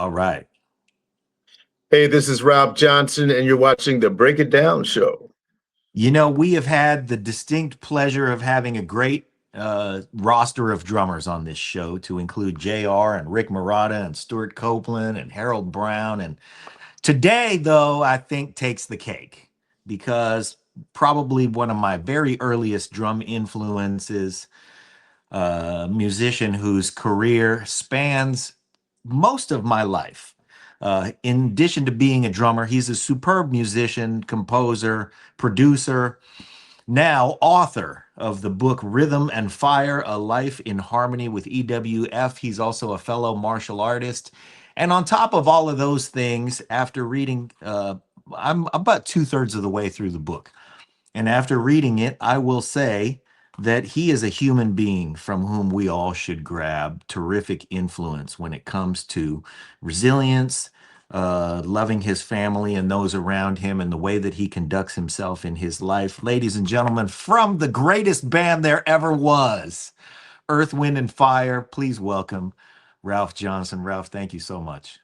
All right. Hey, this is Rob Johnson, and you're watching the Break It Down show. You know, we have had the distinct pleasure of having a great roster of drummers on this show, to include JR and Rick Marotta and Stuart Copeland and Harold Brown. And today, though, I think takes the cake, because probably one of my very earliest drum influences, a musician whose career spans most of my life. In addition to being a drummer, he's a superb musician, composer, producer, now author of the book Rhythm and Fire, A Life in Harmony with EWF. He's also a fellow martial artist. And on top of all of those things, after reading, I'm about 2/3 of the way through the book. And after reading it, I will say that he is a human being from whom we all should grab terrific influence when it comes to resilience, loving his family and those around him, and the way that he conducts himself in his life. Ladies and gentlemen, from the greatest band there ever was, Earth, Wind, and Fire, please welcome Ralph Johnson. Ralph, thank you so much.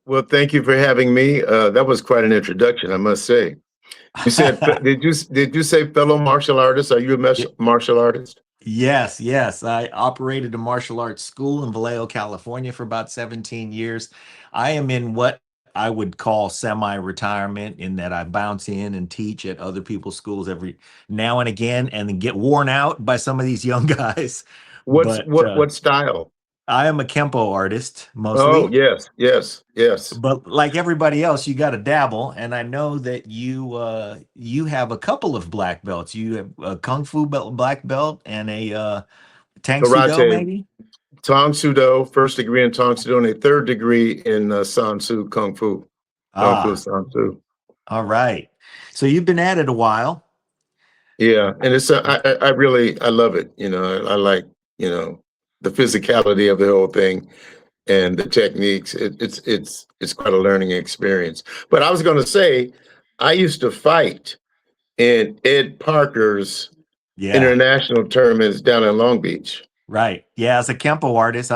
Well, thank you for having me. That was quite an introduction, I must say. You said, did you say fellow martial artist? Are you a martial artist? Yes, yes. I operated a martial arts school in Vallejo, California for about 17 years. I am in what I would call semi-retirement, in that I bounce in and teach at other people's schools every now and again, and then get worn out by some of these young guys. What style? I am a Kempo artist mostly. Oh, yes. But like everybody else, you got to dabble. And I know that you have a couple of black belts. You have a Kung Fu black belt and a Tang Soo-Do, maybe? Tang Soo-Do, first degree in Tang Soo-Do, and a third degree in San Soo Kung Fu. Kung Fu San Soo. All right. So you've been at it a while. Yeah, and it's I love it. You know, I like, you know, the physicality of the whole thing and the techniques. It's quite a learning experience. But I was going to say, I used to fight in Ed Parker's international tournaments down in Long Beach. Right. Yeah, as a Kempo artist,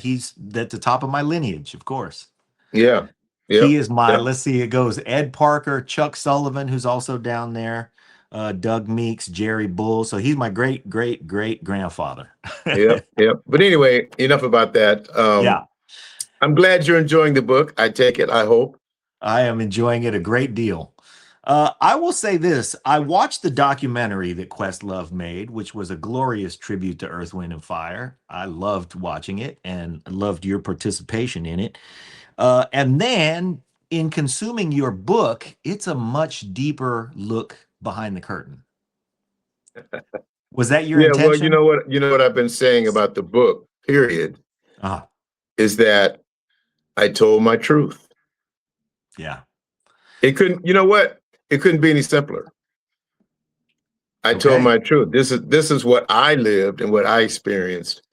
he's at the top of my lineage, of course. Yeah. He is let's see, it goes Ed Parker, Chuck Sullivan, who's also down there, Doug Meeks, Jerry Bull. So he's my great grandfather. Yep. But anyway, enough about that. I'm glad you're enjoying the book. I take it, I hope. I am enjoying it a great deal. I will say this. I watched the documentary that Questlove made, which was a glorious tribute to Earth, Wind, and Fire. I loved watching it and loved your participation in it. And then in consuming your book, it's a much deeper look behind the curtain. Was that your intention? Well, you know what I've been saying about the book, period, is that I told my truth. Yeah. It couldn't, you know what? It couldn't be any simpler. I told my truth. This is what I lived and what I experienced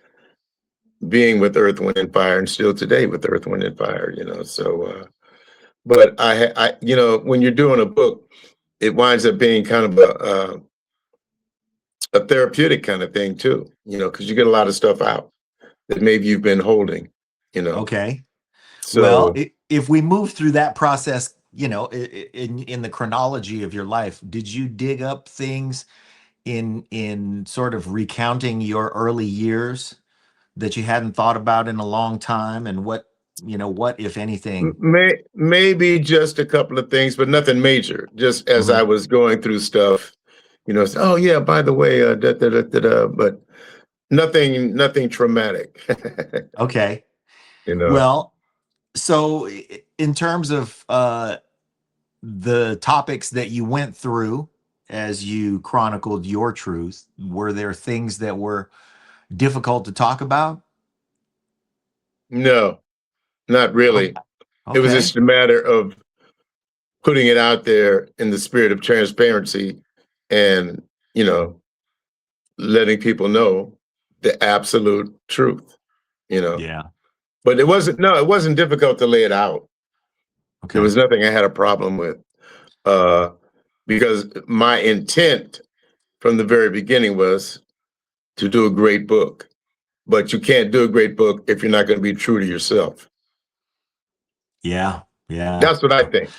being with Earth, Wind, and Fire, and still today with Earth, Wind, and Fire, you know. So, but I you know, when you're doing a book, it winds up being kind of a therapeutic kind of thing too, you know, because you get a lot of stuff out that maybe you've been holding, you know. Okay. So, well, if we move through that process, you know, in the chronology of your life, did you dig up things in sort of recounting your early years that you hadn't thought about in a long time? And what, if anything? Maybe just a couple of things, but nothing major. Just as I was going through stuff, you know, oh yeah, by the way, but nothing traumatic. Okay. You know. Well, so in terms of the topics that you went through as you chronicled your truth, were there things that were difficult to talk about? No, not really. Okay. It was just a matter of putting it out there in the spirit of transparency and, you know, letting people know the absolute truth, you know. Yeah. But it wasn't difficult to lay it out. Okay. There was nothing I had a problem with, because my intent from the very beginning was to do a great book. But you can't do a great book if you're not going to be true to yourself. Yeah. Yeah. That's what I think.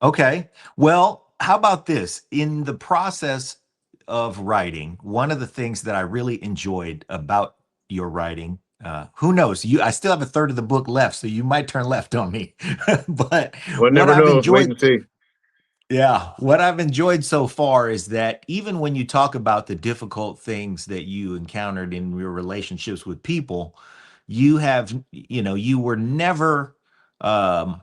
Okay. Well, how about this? In the process of writing, one of the things that I really enjoyed about your writing, who knows? I still have a third of the book left, so you might turn left on me. But One what never I've knows. Wait enjoyed, and see. yeah, what I've enjoyed so far is that even when you talk about the difficult things that you encountered in your relationships with people, you were never, um,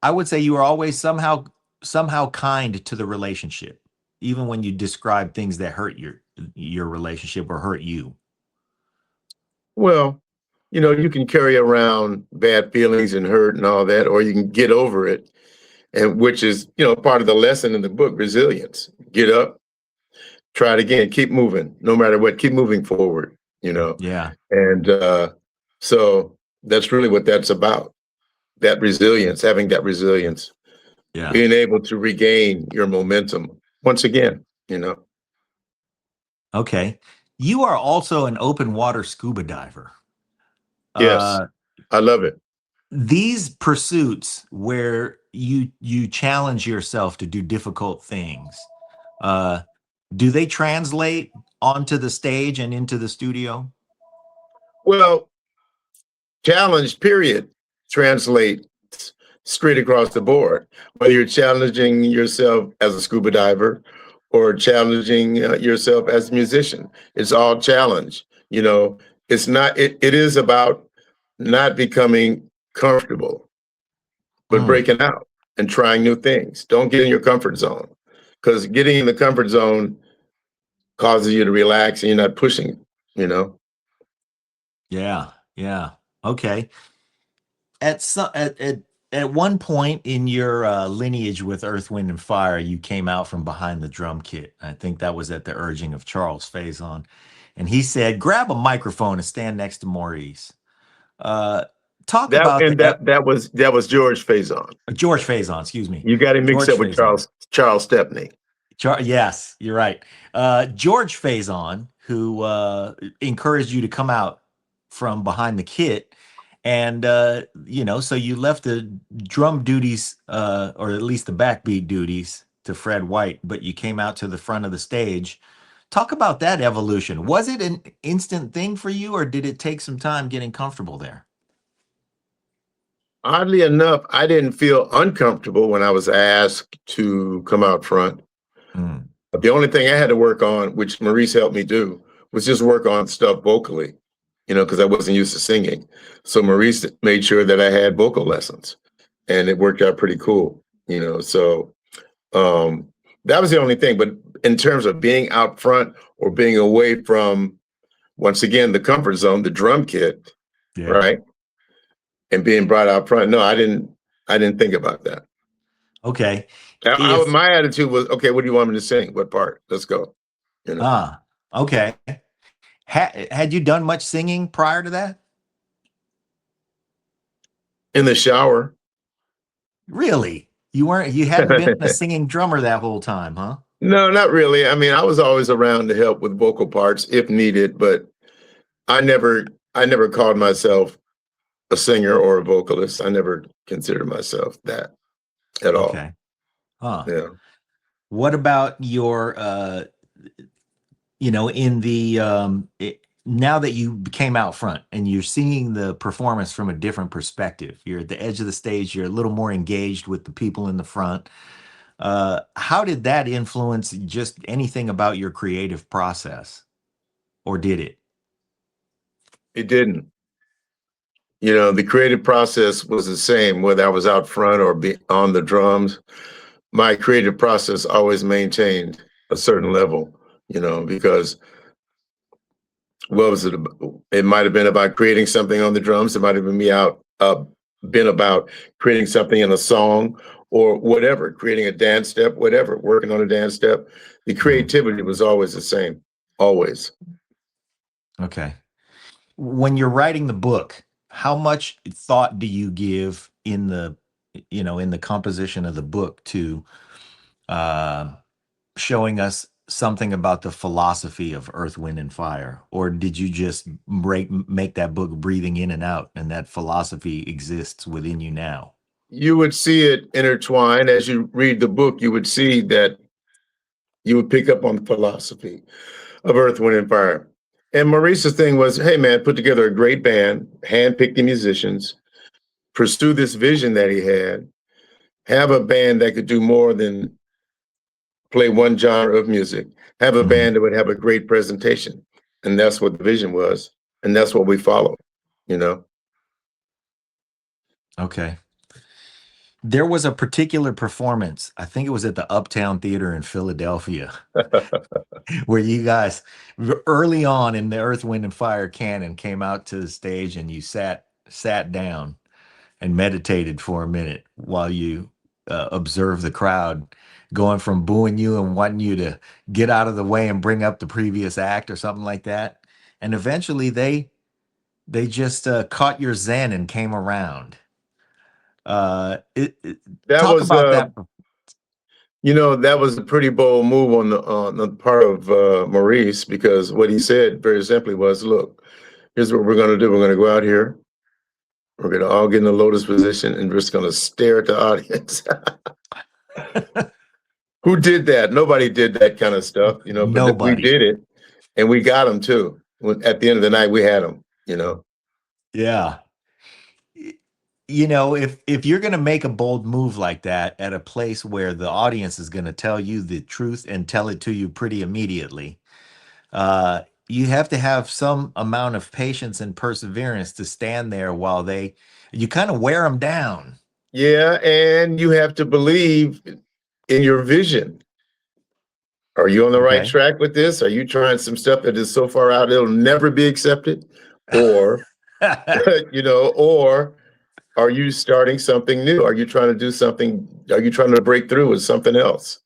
I would say you were always somehow kind to the relationship, even when you describe things that hurt your relationship or hurt you. Well, you can carry around bad feelings and hurt and all that, or you can get over it, and which is, part of the lesson in the book, resilience. Get up, try it again, keep moving, no matter what, keep moving forward, Yeah, And so that's really what that's about. That resilience, having that resilience, yeah. being able to regain your momentum once again. Okay. You are also an open water scuba diver. Yes, Uh, I love it. these pursuits where you challenge yourself to do difficult things, uh, do they translate onto the stage and into the studio? Well, challenge, period, translates straight across the board. Whether you're challenging yourself as a scuba diver or challenging yourself as a musician, it's all challenge. It's not. It is about not becoming comfortable, but Mm, breaking out and trying new things. Don't get in your comfort zone, because getting in the comfort zone causes you to relax and you're not pushing. You know. yeah, yeah. Okay. At one point in your lineage with Earth, Wind, and Fire, you came out from behind the drum kit. I think that was at the urging of Charles Faison, and he said, "Grab a microphone and stand next to Maurice." Uh, talk That about and that was George Faison. George Faison. Excuse me, You got him mixed George up with Faison. Charles Stepney. Yes, you're right. George Faison, who encouraged you to come out from behind the kit. And, so you left the drum duties, or at least the backbeat duties, to Fred White, but you came out to the front of the stage. Talk about that evolution. Was it an instant thing for you, or did it take some time getting comfortable there? Oddly enough, I didn't feel uncomfortable when I was asked to come out front. Mm, But the only thing I had to work on, which Maurice helped me do, was just work on stuff vocally, because I wasn't used to singing. So Maurice made sure that I had vocal lessons, and it worked out pretty cool. So um, that was the only thing. But in terms of being out front or being away from, once again, the comfort zone, the drum kit, yeah. right? And being brought out front. No, I didn't think about that. Okay. If My attitude was, okay, what do you want me to sing? What part? Let's go. You know, okay. Had you done much singing prior to that? in the shower. Really? You hadn't been a singing drummer that whole time, huh? No, not really. I mean, I was always around to help with vocal parts if needed, but I never, I never called myself a singer or a vocalist. I never considered myself that at all. Okay. Huh. Yeah. What about your in the now that you came out front and you're seeing the performance from a different perspective, you're at the edge of the stage, you're a little more engaged with the people in the front. How did that influence just anything about your creative process, or did it? It didn't. The creative process was the same, whether I was out front or be on the drums. My creative process always maintained a certain level, because what was it? It might have been about creating something on the drums. It might have been about creating something in a song or whatever, creating a dance step, whatever, working on a dance step. The Mhm. creativity was always the same, always. Okay. When you're writing the book, how much thought do you give in the composition of the book to uh, showing us something about the philosophy of Earth, Wind, and Fire, or did you just make that book breathing in and out, and that philosophy exists within you now? You would see it intertwined as you read the book. You would see that you would pick up on the philosophy of Earth, Wind, and Fire. And Maurice's thing was, hey man, put together a great band, handpick the musicians, pursue this vision that he had, have a band that could do more than play one genre of music, have a Mhm. band that would have a great presentation. And that's what the vision was. And that's what we followed, you know. Okay. There was a particular performance, I think it was at the Uptown Theater in Philadelphia, where you guys early on in the Earth, Wind, and Fire canon came out to the stage and you sat down and meditated for a minute while you observed the crowd going from booing you and wanting you to get out of the way and bring up the previous act or something like that. And eventually they just caught your zen and came around. That Talk was about that. that was a pretty bold move on the part of Maurice, because what he said very simply was, look, here's what we're going to do. We're going to go out here. We're going to all get in a lotus position and we're just going to stare at the audience. Who did that? Nobody did that kind of stuff, but we Nobody. did it and we got them too. At the end of the night, we had them, Yeah. If you're going to make a bold move like that at a place where the audience is going to tell you the truth and tell it to you pretty immediately, you have to have some amount of patience and perseverance to stand there while you kind of wear them down. Yeah, and you have to believe in your vision. Are you on the right Okay. track with this? Are you trying some stuff that is so far out it'll never be accepted? Or, or are you starting something new? Are you trying to do something? Are you trying to break through with something else?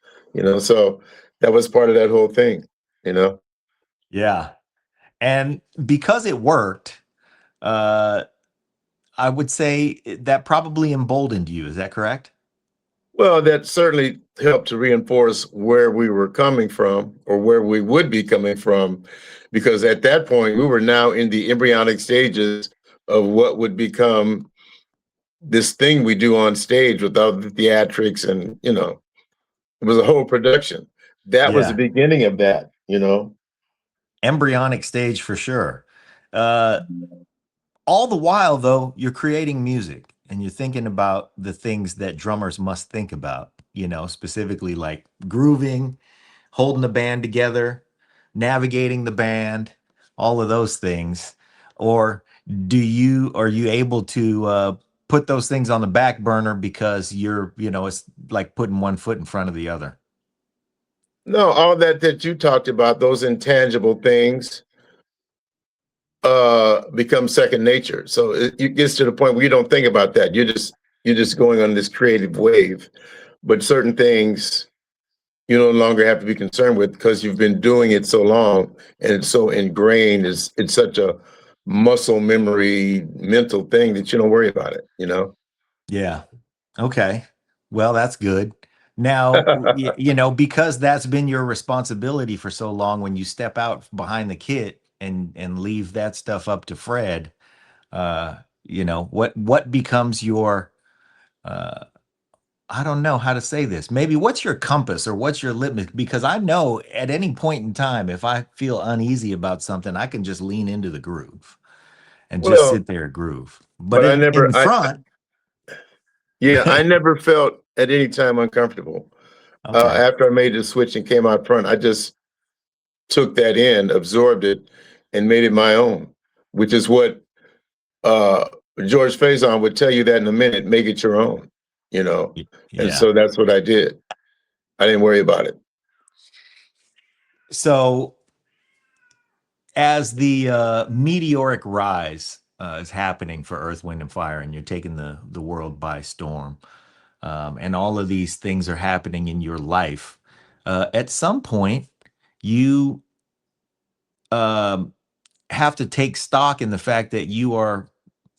So that was part of that whole thing. Yeah. And because it worked, I would say that probably emboldened you. Is that correct? Well, that certainly helped to reinforce where we were coming from, or where we would be coming from, because at that point we were now in the embryonic stages of what would become this thing we do on stage without the theatrics, and it was a whole production. That was the Yeah. beginning of that. Embryonic stage for sure. Uh, all the while, though, you're creating music and you're thinking about the things that drummers must think about, specifically like grooving, holding the band together, navigating the band, all of those things. Or are you able to put those things on the back burner because it's like putting one foot in front of the other? No, all that you talked about, those intangible things, become second nature. So it gets to the point where you don't think about that. You're just going on this creative wave. But certain things you no longer have to be concerned with, because you've been doing it so long and it's so ingrained. It's such a muscle memory mental thing that you don't worry about it. Yeah. Okay. Well, that's good. Now, because that's been your responsibility for so long, when you step out behind the kit and leave that stuff up to Fred, what becomes your uh I don't know how to say this. Maybe what's your compass or what's your litmus? Because I know at any point in time, if I feel uneasy about something, I can just lean into the groove and just Well, sit there and groove. But but I in never, front, yeah, I never felt at any time uncomfortable. okay. After I made the switch and came out front, I just took that in, absorbed it, and made it my own, which is what uh, George Faison would tell you that in a minute, make it your own, you know. And Yeah. so that's what I did. I didn't worry about it. So as the meteoric rise is happening for Earth, Wind, and Fire, and you're taking the world by storm, and all of these things are happening in your life, at some point you um, have to take stock in the fact that you are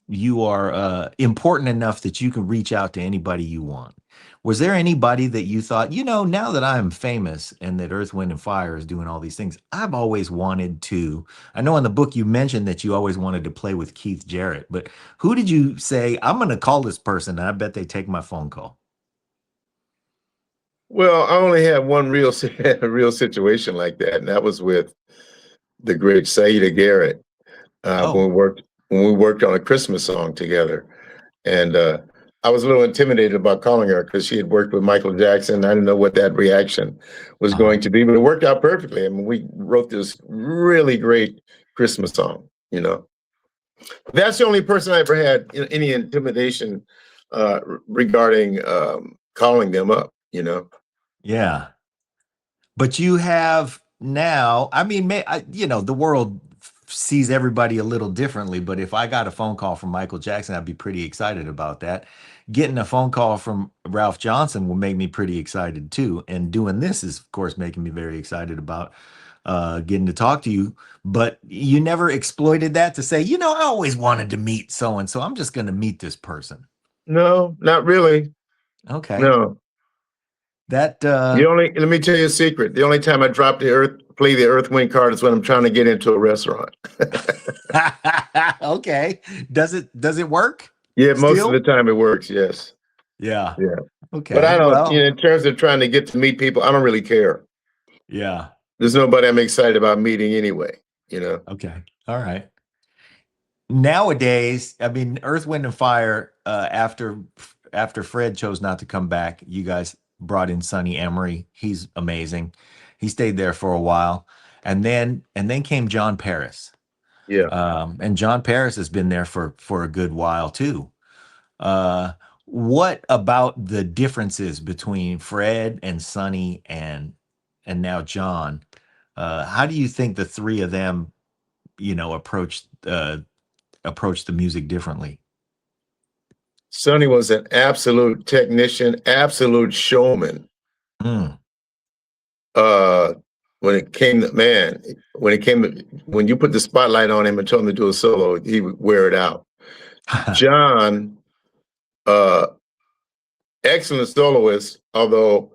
you are important enough that you can reach out to anybody you want. Was there anybody that you thought, now that I'm famous and that Earth, Wind, and Fire is doing all these things, I've always wanted to? I know in the book you mentioned that you always wanted to play with Keith Jarrett, but who did you say, I'm going to call this person and I bet they take my phone call? Well, I only had one real real situation like that, and that was with the great Saida Garrett Oh, when we worked on a Christmas song together. And I was a little intimidated about calling her because she had worked with Michael Jackson. I didn't know what that reaction was uh-huh. going to be, but it worked out perfectly. I mean, we wrote this really great Christmas song, you know. That's the only person I ever had any intimidation regarding calling them up, you know. Yeah. But you have now, I mean, the world sees everybody a little differently, but if I got a phone call from Michael Jackson, I'd be pretty excited about that. Getting a phone call from Ralph Johnson will make me pretty excited too. And doing this is, of course, making me very excited about getting to talk to you. But you never exploited that to say, I always wanted to meet so and so. I'm just going to meet this person. No, not really. Okay. No. That Let me tell you a secret. The only time I play the Earth Wind card is when I'm trying to get into a restaurant. okay. Does it work? Yeah, most of Still? the time it works. Yes. Yeah. Yeah. But Okay. I don't, Well, in terms of trying to get to meet people, I don't really care. yeah. There's nobody I'm excited about meeting anyway, you know. Okay. All right. Nowadays, I mean, Earth, Wind, and Fire, after Fred chose not to come back, you guys brought in Sonny Emery. He's amazing. He stayed there for a while. And then came John Paris. Yeah. And John Paris has been there for a good while too. Uh, what about the differences between Fred and Sonny and now John? How do you think the three of them, approach the music differently? Sonny was an absolute technician, absolute showman. Mm. Uh, when you put the spotlight on him and told him to do a solo, he would wear it out. John, uh, excellent soloist, although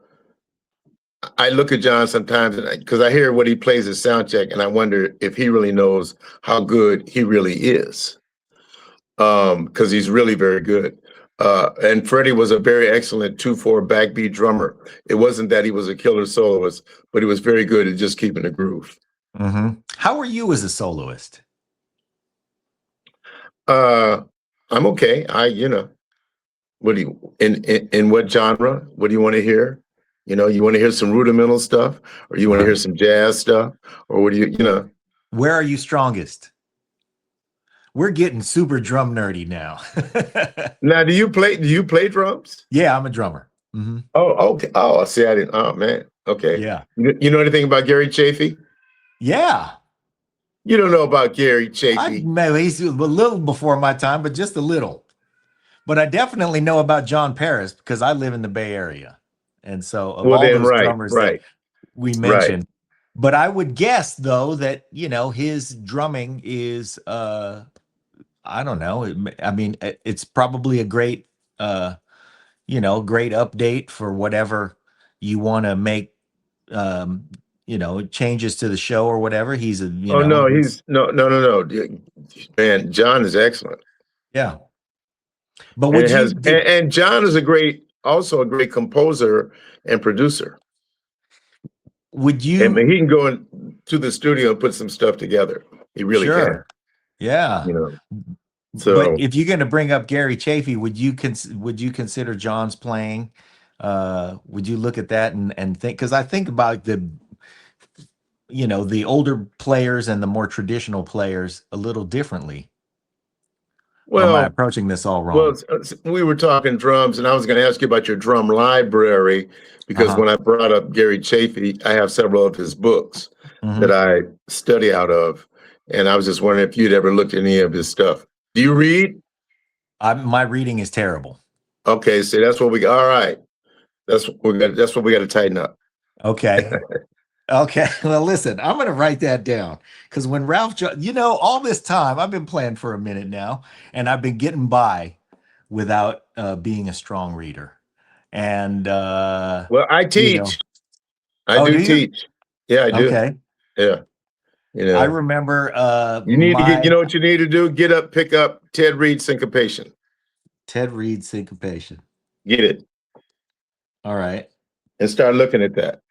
I look at John sometimes because I hear what he plays at sound check, and I wonder if he really knows how good he really is. Because he's really very good. And Freddie was a very excellent 2/4 backbeat drummer. It wasn't that he was a killer soloist, but he was very good at just keeping the groove. Mm-hmm. How are you as a soloist? I'm okay. What do you in what genre? What do you want to hear? You want to hear some rudimental stuff, or you want to hear some jazz stuff, or what do you? Where are you strongest? We're getting super drum nerdy now. Now, do you play drums? Yeah, I'm a drummer. Mm-hmm. Oh, okay. Oh, see, I didn't. Oh, man. Okay. Yeah. You know anything about Gary Chafee? Yeah. You don't know about Gary Chafee. He's a little before my time, but just a little. But I definitely know about John Paris because I live in the Bay Area. And so of Well, all then, those right, drummers that right, we right. mentioned, but I would guess though that, his drumming is I don't know. I mean, it's probably a great great update for whatever you want to make changes to the show or whatever. He's Oh no, he's no. Man, John is excellent. Yeah. But and John is also a great composer and producer. Would you? I mean, he can go into the studio and put some stuff together. He really can. Yeah. So, but if you're going to bring up Gary Chafee, would you consider John's playing? Would you look at that and think? Because I think about the older players and the more traditional players a little differently. Well, or am I approaching this all wrong? Well, we were talking drums, and I was going to ask you about your drum library because when I brought up Gary Chafee, I have several of his books that I study out of, and I was just wondering if you'd ever looked at any of his stuff. Do you read? My reading is terrible. Okay, so that's what we got. All right, that's what we got to tighten up. Okay. Okay, well, listen, I'm going to write that down because when all this time I've been playing for a minute now, and I've been getting by without being a strong reader. And Well, I you know, teach. I oh, do do you? teach. Yeah, I do. Okay, Yeah. You I know, remember you need to get, you know what you need to do? Get up, pick up Ted Reed Syncopation. Ted Reed Syncopation. Get it All right. and start looking at that.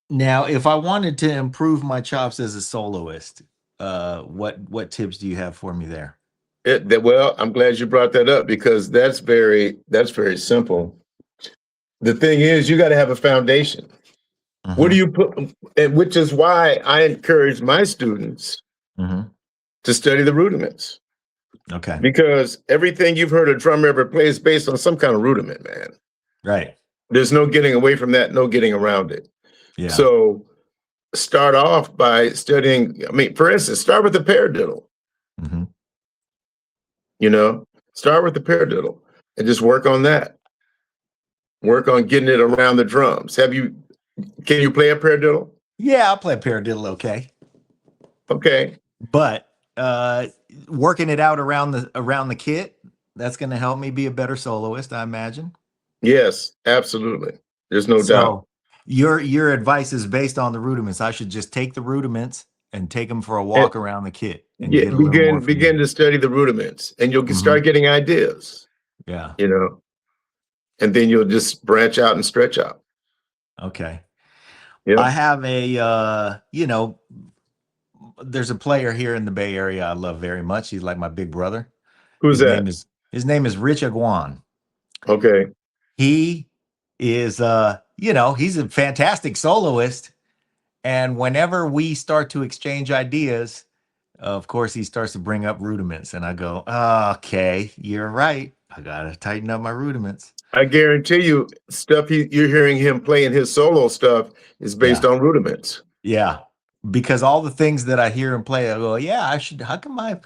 Now, if I wanted to improve my chops as a soloist, what tips do you have for me there? Well, I'm glad you brought that up because that's very simple. The thing is, you got to have a foundation. What do Mhm, you put? And which is why I encourage my students mhm. to study the rudiments Okay. because everything you've heard a drummer ever play is based on some kind of rudiment, man. Right. There's no getting away from that, no getting around it. Yeah. So start off by studying. I mean, for instance, start with the paradiddle. Mhm. Start with the paradiddle and just work on that. Work on getting it around the drums. Can you play a paradiddle? Yeah, I play paradiddle okay. Okay. But working it out around the kit, that's going to help me be a better soloist, I imagine. Yes, absolutely. There's no doubt. So your advice is based on the rudiments. I should just take the rudiments and take them for a walk around the kit and Yeah, get a little more begin to study the rudiments, and you'll start getting ideas. Yeah. And then you'll just branch out and stretch out. Okay. Yeah. I have there's a player here in the Bay Area I love very much. He's like my big brother. Who's that? His name is Rich Aguan. Okay. He is he's a fantastic soloist. And whenever we start to exchange ideas, of course, he starts to bring up rudiments. And I go, okay, you're right. I got to tighten up my rudiments. I guarantee you, stuff you're hearing him playing his solo stuff is based on rudiments. Yeah. Because all the things that I hear him play, I go, yeah, I should. How come I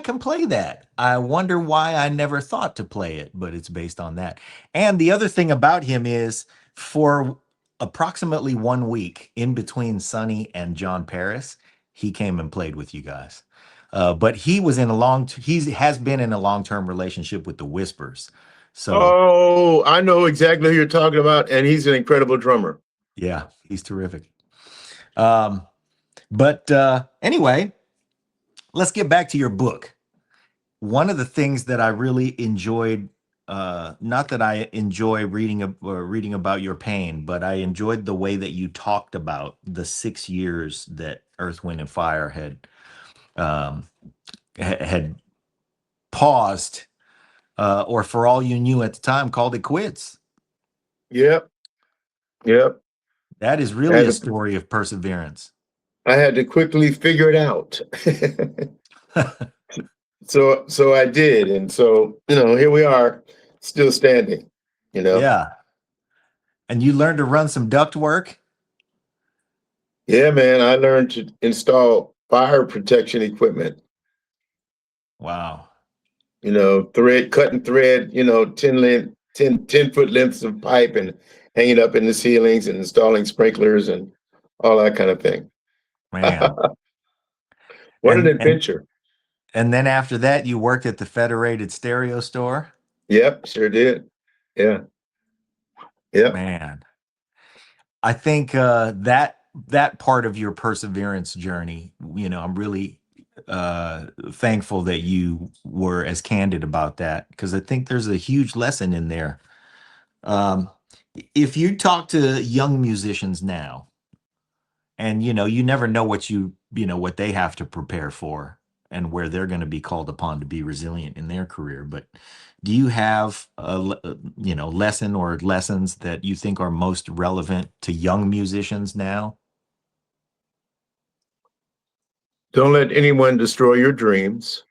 can play that? I wonder why I never thought to play it, but it's based on that. And the other thing about him is for approximately 1 week in between Sonny and John Paris, he came and played with you guys. But he was he has been in a long-term relationship with the Whispers. So, I know exactly who you're talking about, and he's an incredible drummer. yeah, he's terrific. But anyway, let's get back to your book. One of the things that I really enjoyed, not that I enjoy reading about your pain, but I enjoyed the way that you talked about the 6 years that Earth, Wind, and Fire had paused, or for all you knew at the time, called it quits. Yep. That is really a story of perseverance. I had to quickly figure it out. So I did. And so, here we are still standing, Yeah. And you learned to run some duct work. Yeah, man. I learned to install fire protection equipment. Wow. Cutting thread, 10-foot lengths of pipe and hanging up in the ceilings and installing sprinklers and all that kind of thing. Man. What an adventure. And then after that, you worked at the Federated Stereo Store? Yep, sure did. Yeah. Yep. Man. I think that part of your perseverance journey, I'm really thankful that you were as candid about that, because I think there's a huge lesson in there. If you talk to young musicians now, and you never know what what they have to prepare for and where they're going to be called upon to be resilient in their career, but do you have a lesson or lessons that you think are most relevant to young musicians now? Don't let anyone destroy your dreams.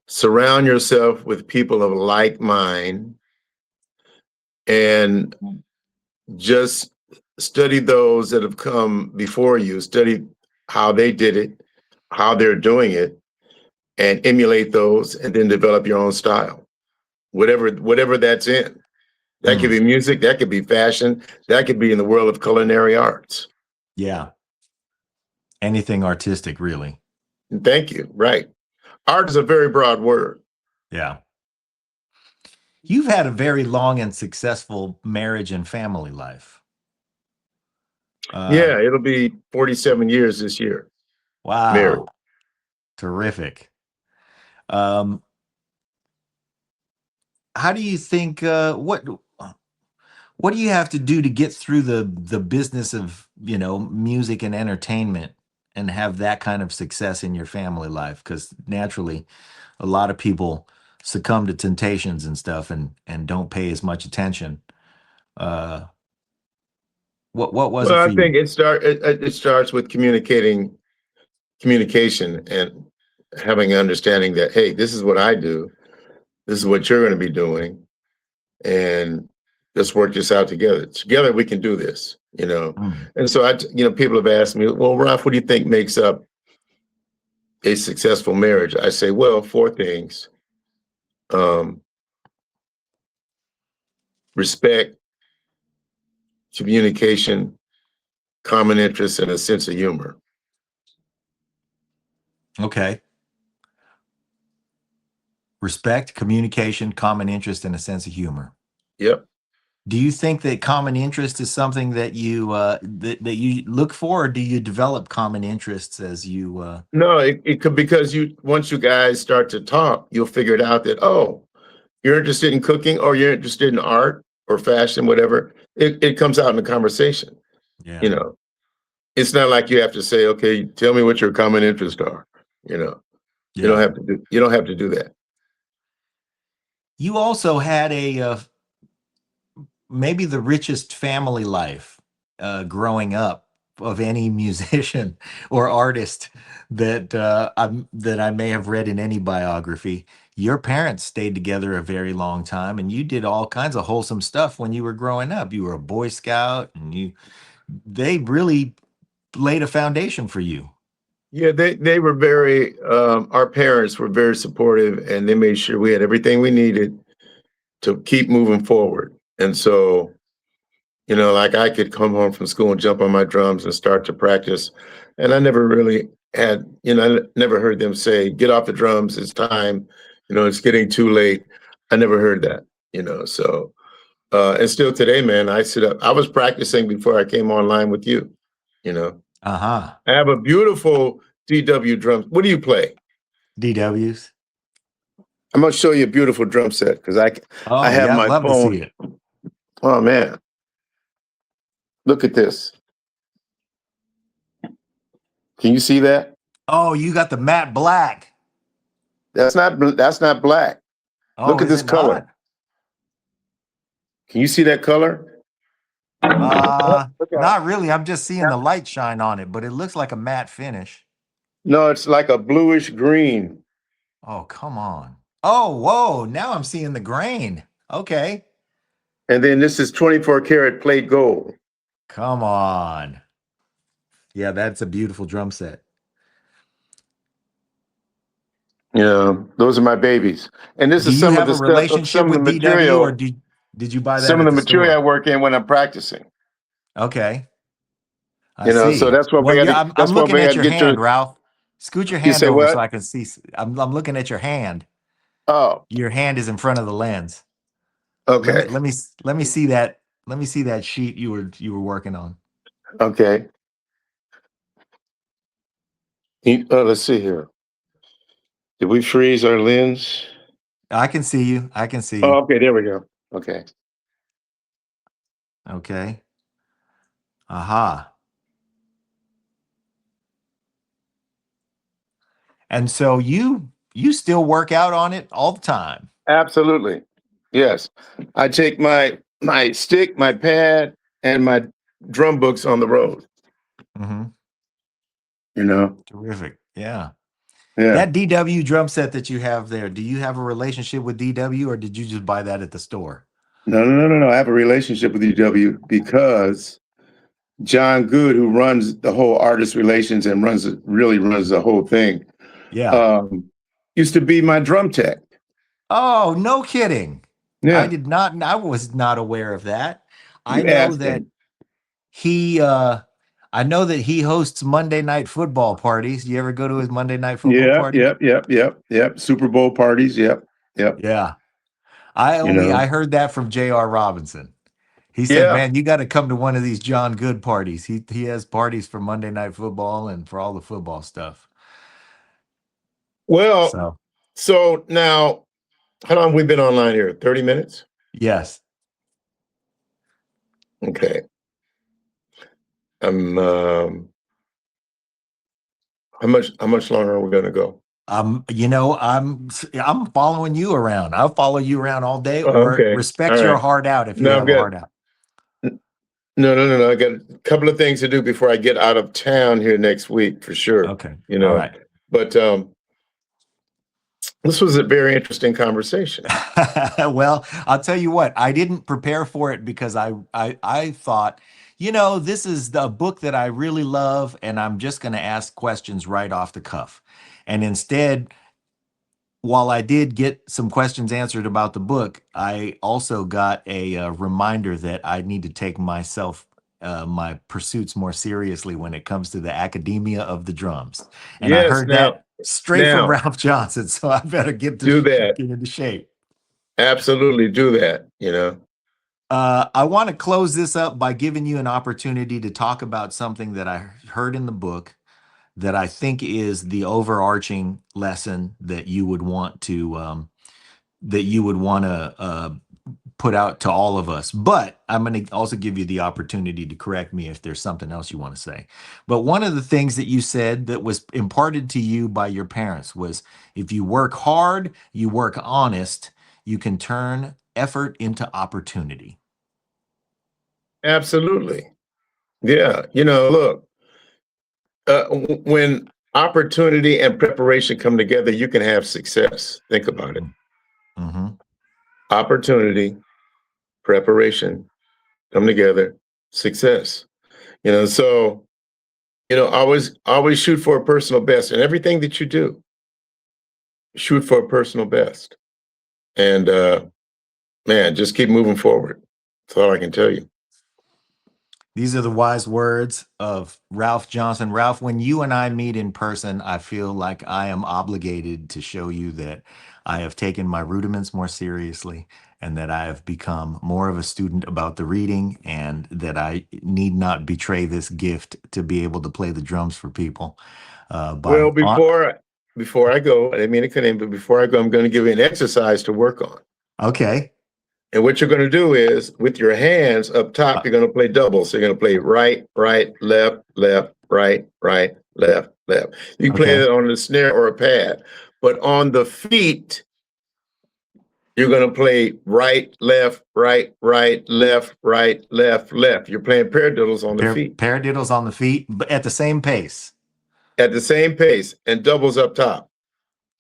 Surround yourself with people of like mind, and just study those that have come before you. Study how they did it, how they're doing it, and emulate those, and then develop your own style, whatever that's in. That could be music, that could be fashion, that could be in the world of culinary arts. Yeah. Anything artistic, really. Thank you. Right. Art is a very broad word. Yeah. You've had a very long and successful marriage and family life. Yeah, it'll be 47 years this year. Wow. Married. Terrific. How do you think, what do you have to do to get through the business of, music and entertainment and have that kind of success in your family life? Because naturally, a lot of people succumb to temptations and stuff and don't pay as much attention. What was it for I you? think it starts with communication and having an understanding that, hey, this is what I do. This is what you're going to be doing. And let's work this out together. Together we can do this, And so people have asked me, well, Ralph, what do you think makes up a successful marriage? I say, well, 4 things. Respect, communication, common interests, and a sense of humor. Okay. Respect, communication, common interest, and a sense of humor. Yep. Do you think that common interest is something that you that you look for, or do you develop common interests as you? No, it could, because once you guys start to talk, you'll figure it out that, oh, you're interested in cooking, or you're interested in art or fashion, whatever. It comes out in the conversation. Yeah. It's not like you have to say, okay, tell me what your common interests are. Yeah. You don't have to do that. You also had maybe the richest family life growing up of any musician or artist that I may have read in any biography. Your parents stayed together a very long time, and you did all kinds of wholesome stuff when you were growing up. You were a Boy Scout, and they really laid a foundation for you. Yeah, they were very, our parents were very supportive, and they made sure we had everything we needed to keep moving forward. And so, like, I could come home from school and jump on my drums and start to practice. And I never really had, I never heard them say, get off the drums, it's time, it's getting too late. I never heard that, so, and still today, man, I sit up, I was practicing before I came online with you, Uh-huh. I have a beautiful DW drum. What do you play? DWs. I'm gonna show you a beautiful drum set because I have my love phone. to see it. Oh man, look at this. Can you see that? Oh, you got the matte black. That's not black. Oh, look at is this it color. not? Can you see that color? Not really. I'm just seeing the light shine on it, but it looks like a matte finish. No, it's like a bluish green. Oh, come on. Oh, whoa. Now I'm seeing the grain. Okay. And then this is 24 karat plate gold. Come on. Yeah, that's a beautiful drum set. Yeah, those are my babies. And this is some of the stuff, relationship some of with the DW, material, or did you buy that? some of at the material I store? work in when I'm practicing. Okay. I see. So that's what we got. I'm looking at your hand, Ralph. Scoot your hand say over what? so I can see. I'm looking at your hand. Oh, Your hand is in front of the lens. okay. Let me see that. Let me see that sheet you were working on. Okay. Let's see here. Did we freeze our lens? I can see you. I can see you. Oh, okay. There we go. Okay. Okay. Aha. And so you still work out on it all the time. Absolutely. Yes. I take my stick, my pad, and my drum books on the road. Mm-hmm. Terrific. Yeah. Yeah. That DW drum set that you have there, do you have a relationship with DW, or did you just buy that at the store? No. I have a relationship with DW because John Good, who runs the whole artist relations and really runs the whole thing, Yeah. used to be my drum tech. Oh, no kidding. I Yeah, did not. I was not aware of that. I you know asked that him. he. I know that he hosts Monday night football parties. Do you ever go to his Monday night football Yep, parties? yep, yep, yep, yep. Super Bowl parties. Yep, yep. Yeah. You know. I heard that from J.R. Robinson. He said, Yeah. "Man, you got to come to one of these John Good parties. He has parties for Monday night football and for all the football stuff." Well, So, so now, how long have we been online here? 30 minutes? yes. Okay. How much longer are we gonna go? I'm following you around. I'll follow you around all day, or Okay. respect All your right. heart out if you Now I've have a got heart out. no. I got a couple of things to do before I get out of town here next week for sure. Okay. You All know, right. but this was a very interesting conversation. Well, I'll tell you what, I didn't prepare for it because I thought, this is the book that I really love, and I'm just going to ask questions right off the cuff. And instead, while I did get some questions answered about the book, I also got a reminder that I need to take my pursuits more seriously when it comes to the academia of the drums. And I Yes. heard that straight from Now Ralph Johnson, so I better do that. get into shape. Absolutely do that. You know. I want to close this up by giving you an opportunity to talk about something that I heard in the book that I think is the overarching lesson that you would want to put out to all of us. But I'm going to also give you the opportunity to correct me if there's something else you want to say. But one of the things that you said that was imparted to you by your parents was, if you work hard, you work honest, you can turn effort into opportunity. Absolutely. Yeah. You know, look, when opportunity and preparation come together, you can have success. Think about it. Mm-hmm. Opportunity, preparation come together, success. You know, so always shoot for a personal best in everything that you do. Shoot for a personal best, and man, just keep moving forward. That's all I can tell you. These are the wise words of Ralph Johnson. Ralph, when you and I meet in person, I feel like I am obligated to show you that I have taken my rudiments more seriously, and that I have become more of a student about the reading, and that I need not betray this gift to be able to play the drums for people. Well, By on, before I go, I didn't mean to cut in, but before I go, I'm going to give you an exercise to work on. Okay. And what you're going to do is, with your hands up top, you're going to play doubles. So you're going to play right, right, left, left, right, right, left, left. You can play Okay. it on the snare or a pad, but on the feet, you're going to play right, left, right, right, left, right, left, left. You're playing paradiddles on the feet Paradiddles on the feet, but at the same pace. at the same pace, and doubles up top.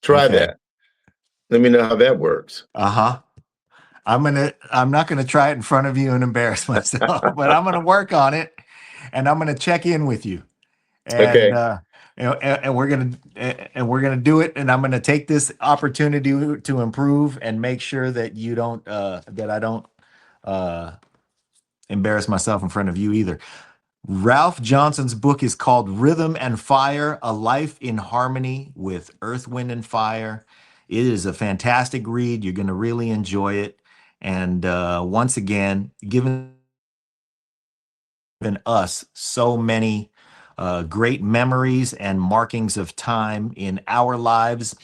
Try Okay. that. Let me know how that works. Uh-huh. I'm not gonna try it in front of you and embarrass myself, but I'm gonna work on it, and I'm gonna check in with you, and Okay. we're gonna do it, and I'm gonna take this opportunity to improve and make sure that you don't that I don't uh embarrass myself in front of you either. Ralph Johnson's book is called Rhythm and Fire: A Life in Harmony with Earth, Wind, and Fire. It is a fantastic read. You're going to really enjoy it. And once again, given us so many great memories and markings of time in our lives.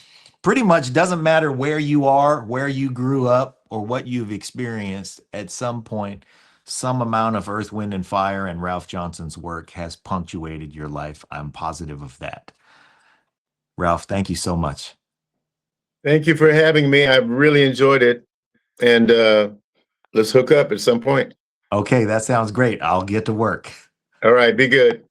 Pretty much doesn't matter where you are, where you grew up, or what you've experienced. At some point, some amount of Earth, Wind, and Fire and Ralph Johnson's work has punctuated your life. I'm positive of that. Ralph, thank you so much. Thank you for having me. I've really enjoyed it. And let's hook up at some point. Okay, that sounds great. I'll get to work. All right. Be good.